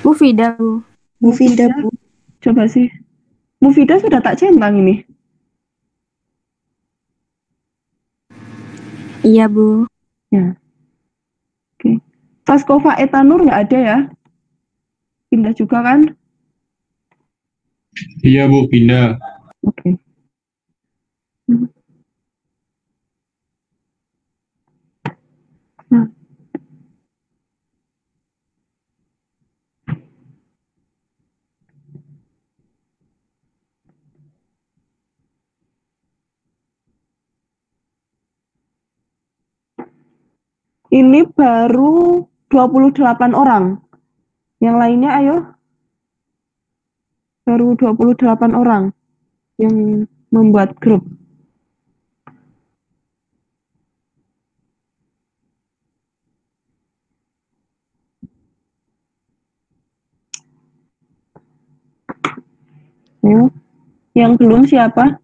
Mufida Bu. Mufida Bu. Coba sih. Mufida sudah tak centang ini. Iya, Bu. Ya. Oke. Saskova Etanur nggak ada ya? Pindah juga kan? Iya Bu, pindah. Oke. Nah, ini baru 28 orang. Yang lainnya ayo. Baru 28 orang yang membuat grup. Ayo. Yang belum siapa?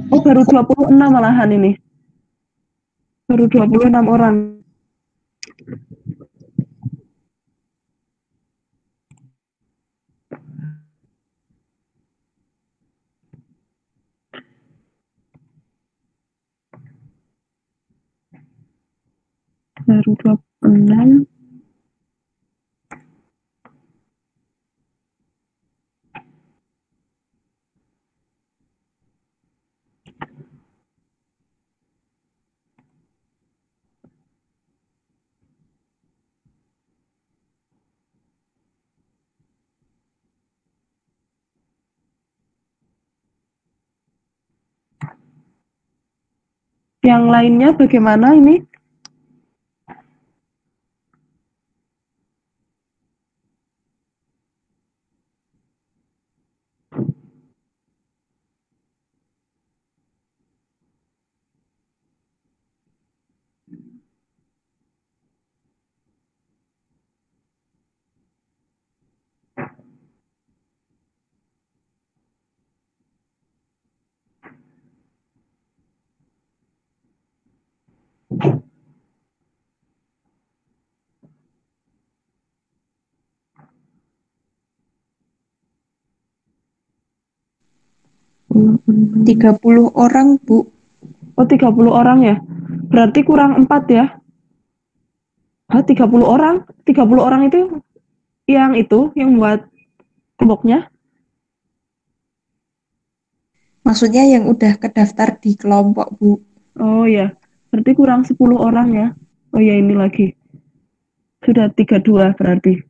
Oh, baru 26 malahan ini. Baru 26 orang. Baru 26. Yang lainnya bagaimana ini? Hmm, 30 orang, Bu. Oh, 30 orang ya? Berarti kurang 4 ya? Hah, 30 orang? 30 orang itu yang buat kelompoknya? Maksudnya yang udah kedaftar di kelompok, Bu. Oh ya, berarti kurang 10 orang ya? Oh ya, ini lagi. Sudah 32 berarti.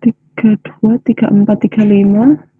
Tiga dua, 34, 35.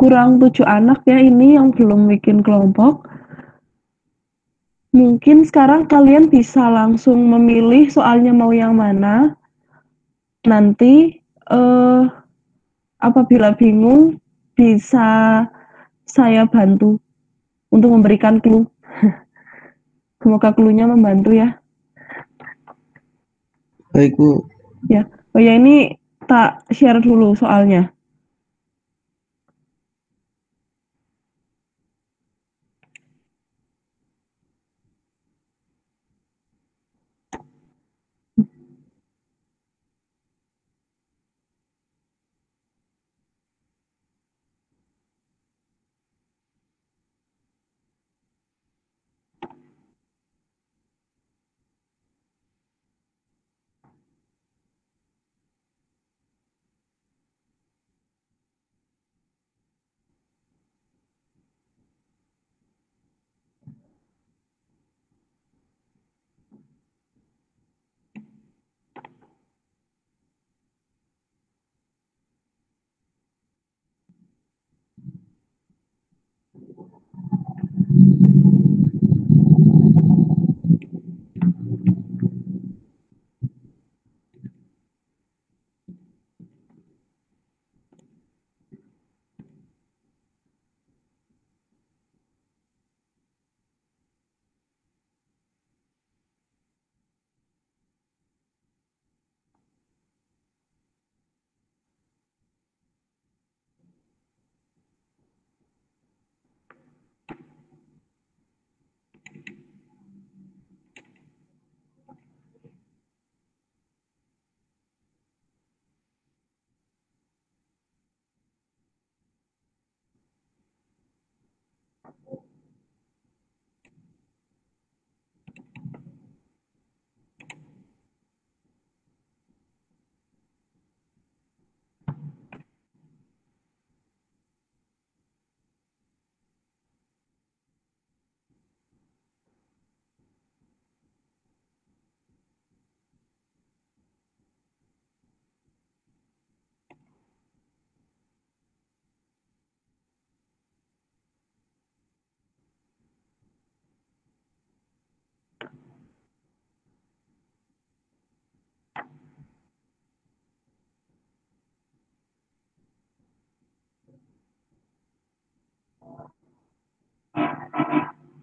kurang 7 anak ya ini yang belum bikin kelompok. Mungkin sekarang kalian bisa langsung memilih soalnya mau yang mana. Nanti apabila bingung bisa saya bantu untuk memberikan clue. Semoga clue-nya membantu ya. Baik, Bu. Ya. Oh ya, ini tak share dulu soalnya.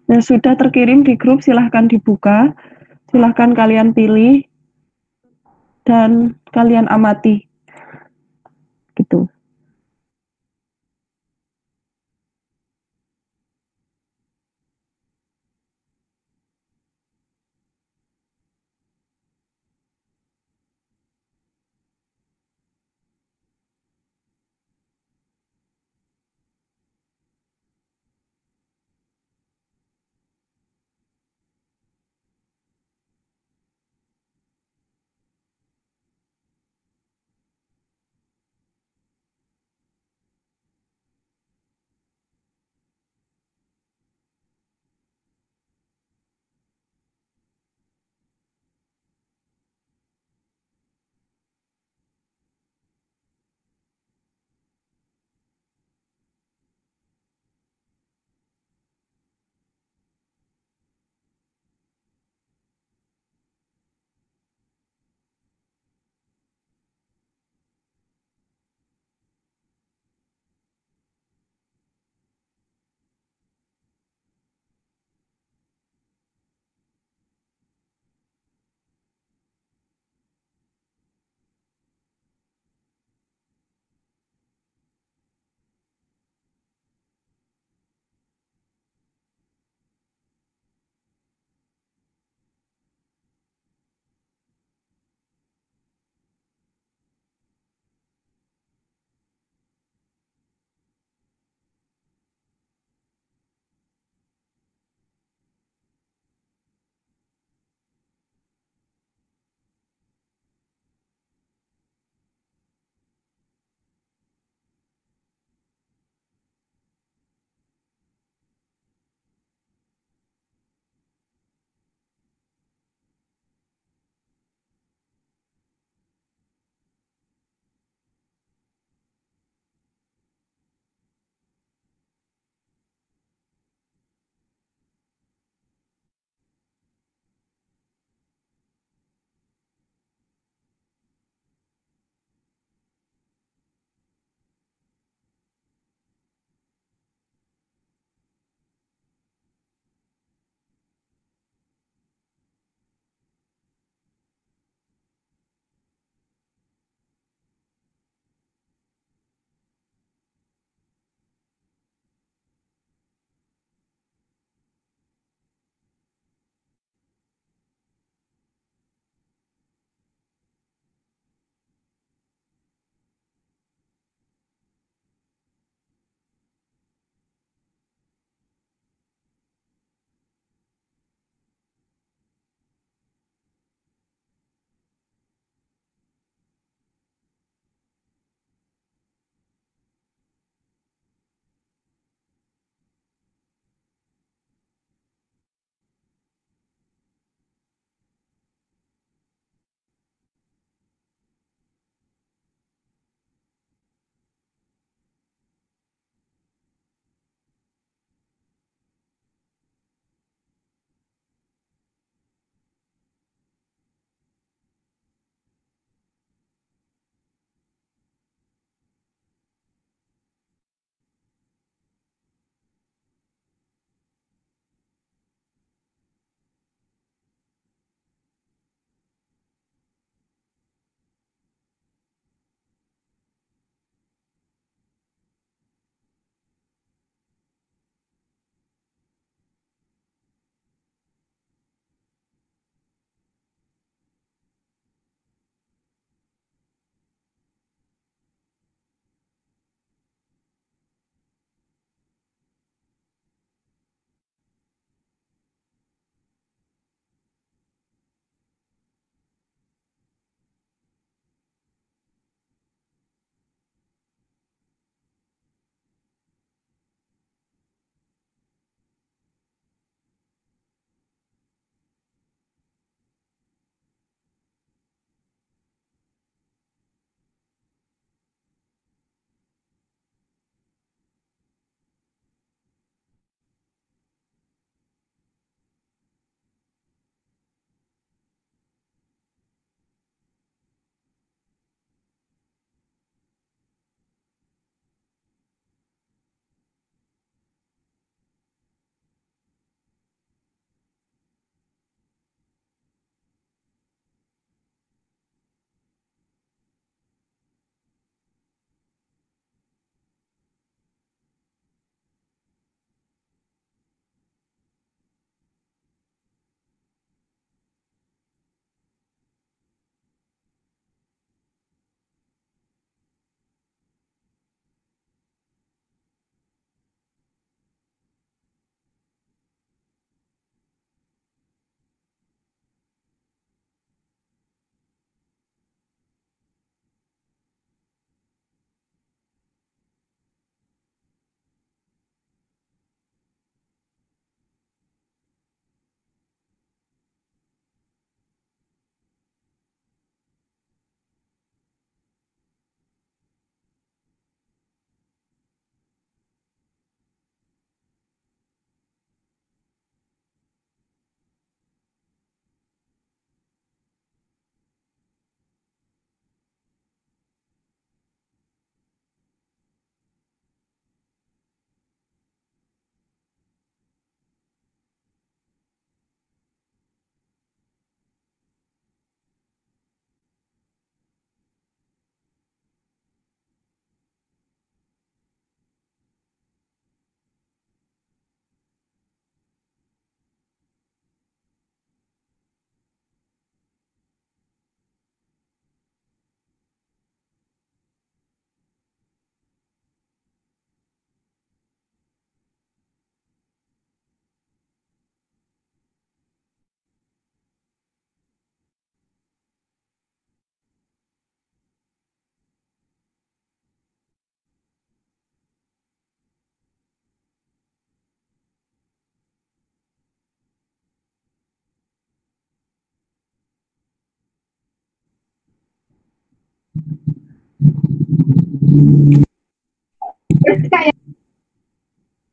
Nah, sudah terkirim di grup, silahkan dibuka, silahkan kalian pilih dan kalian amati, gitu.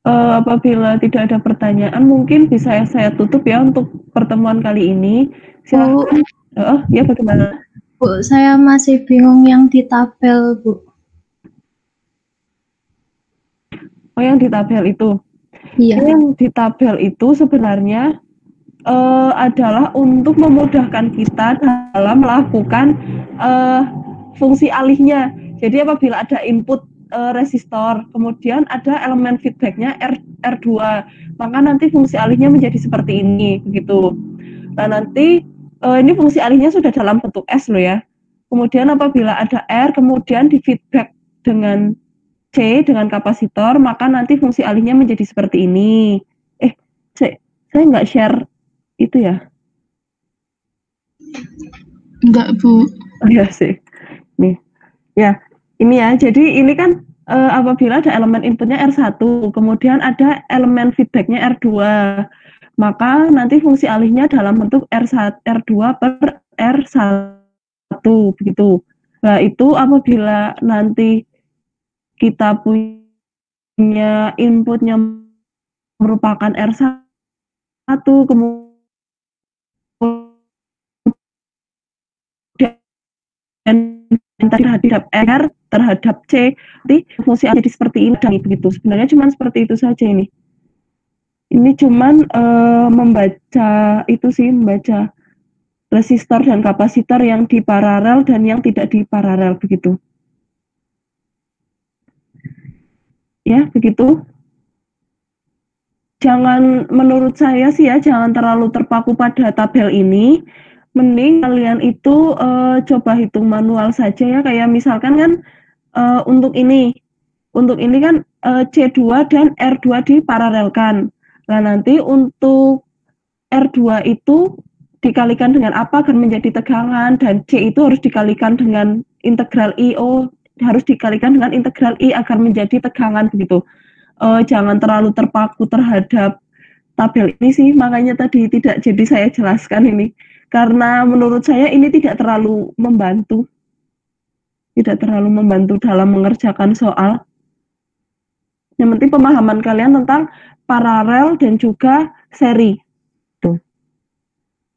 Apabila tidak ada pertanyaan, mungkin bisa saya tutup ya untuk pertemuan kali ini. Silakan. Ya bagaimana? Bu, saya masih bingung yang di tabel, Bu. Oh, yang di tabel itu? Iya. Yang di tabel itu sebenarnya adalah untuk memudahkan kita dalam melakukan fungsi alihnya. Jadi apabila ada input resistor, kemudian ada elemen feedbacknya R2, maka nanti fungsi alihnya menjadi seperti ini, begitu. Nah nanti ini fungsi alihnya sudah dalam bentuk S loh ya. Kemudian apabila ada R, kemudian di feedback dengan C, dengan kapasitor, maka nanti fungsi alihnya menjadi seperti ini. Saya nggak share itu ya? Enggak, Bu. Oh ya sih. Nih, ya. Ini ya, jadi ini kan apabila ada elemen inputnya R1, kemudian ada elemen feedbacknya R2, maka nanti fungsi alihnya dalam bentuk R2 per R1, begitu. Nah, itu apabila nanti kita punya inputnya merupakan R1, kemudian terhadap R terhadap C, nanti fungsi jadi seperti ini begitu. Sebenarnya cuma seperti itu saja ini. Ini cuman membaca itu sih, membaca resistor dan kapasitor yang di paralel dan yang tidak di paralel begitu. Ya, begitu. Jangan, menurut saya sih ya, jangan terlalu terpaku pada tabel ini. Mending kalian itu coba hitung manual saja ya, kayak misalkan kan untuk ini kan C2 dan R2 diparalelkan. Nah nanti untuk R2 itu dikalikan dengan apa akan menjadi tegangan, dan C itu harus dikalikan dengan integral I, harus dikalikan dengan integral I agar menjadi tegangan begitu. Jangan terlalu terpaku terhadap tabel ini sih, makanya tadi tidak jadi saya jelaskan ini. Karena menurut saya ini tidak terlalu membantu. Tidak terlalu membantu dalam mengerjakan soal. Yang penting pemahaman kalian tentang paralel dan juga seri. Tuh.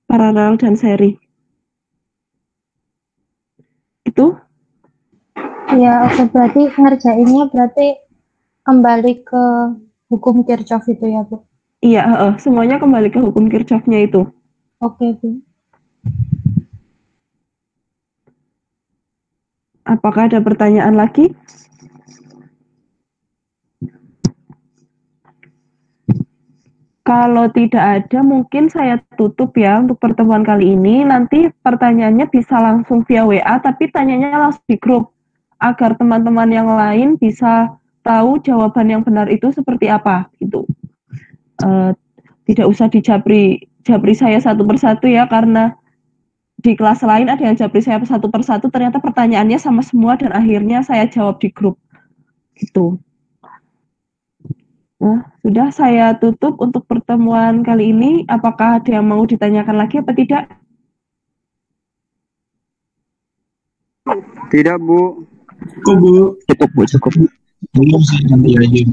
Paralel dan seri. Itu? Ya, oke, berarti ngerjainnya kembali ke hukum Kirchhoff itu ya, Bu? Iya, semuanya kembali ke hukum Kirchhoff-nya itu. Oke, Bu. Apakah ada pertanyaan lagi? Kalau tidak ada, mungkin saya tutup ya untuk pertemuan kali ini. Nanti pertanyaannya bisa langsung via WA, tapi tanyanya langsung di grup, agar teman-teman yang lain bisa tahu jawaban yang benar itu seperti apa. Gitu. Tidak usah dijabri saya satu persatu ya, karena di kelas lain ada yang japri saya satu persatu, ternyata pertanyaannya sama semua dan akhirnya saya jawab di grup. Gitu. Nah, sudah saya tutup untuk pertemuan kali ini. Apakah ada yang mau ditanyakan lagi apa tidak? Tidak, Bu. Cukup, Bu. Cukup, Bu, cukup. Belum sih, nanti aja.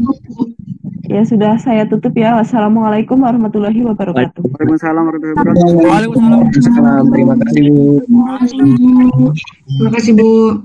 Ya sudah, saya tutup ya. Wassalamualaikum warahmatullahi wabarakatuh. Waalaikumsalam warahmatullahi wabarakatuh. Waalaikumsalam. Terima kasih, Bu. Terima kasih, Bu.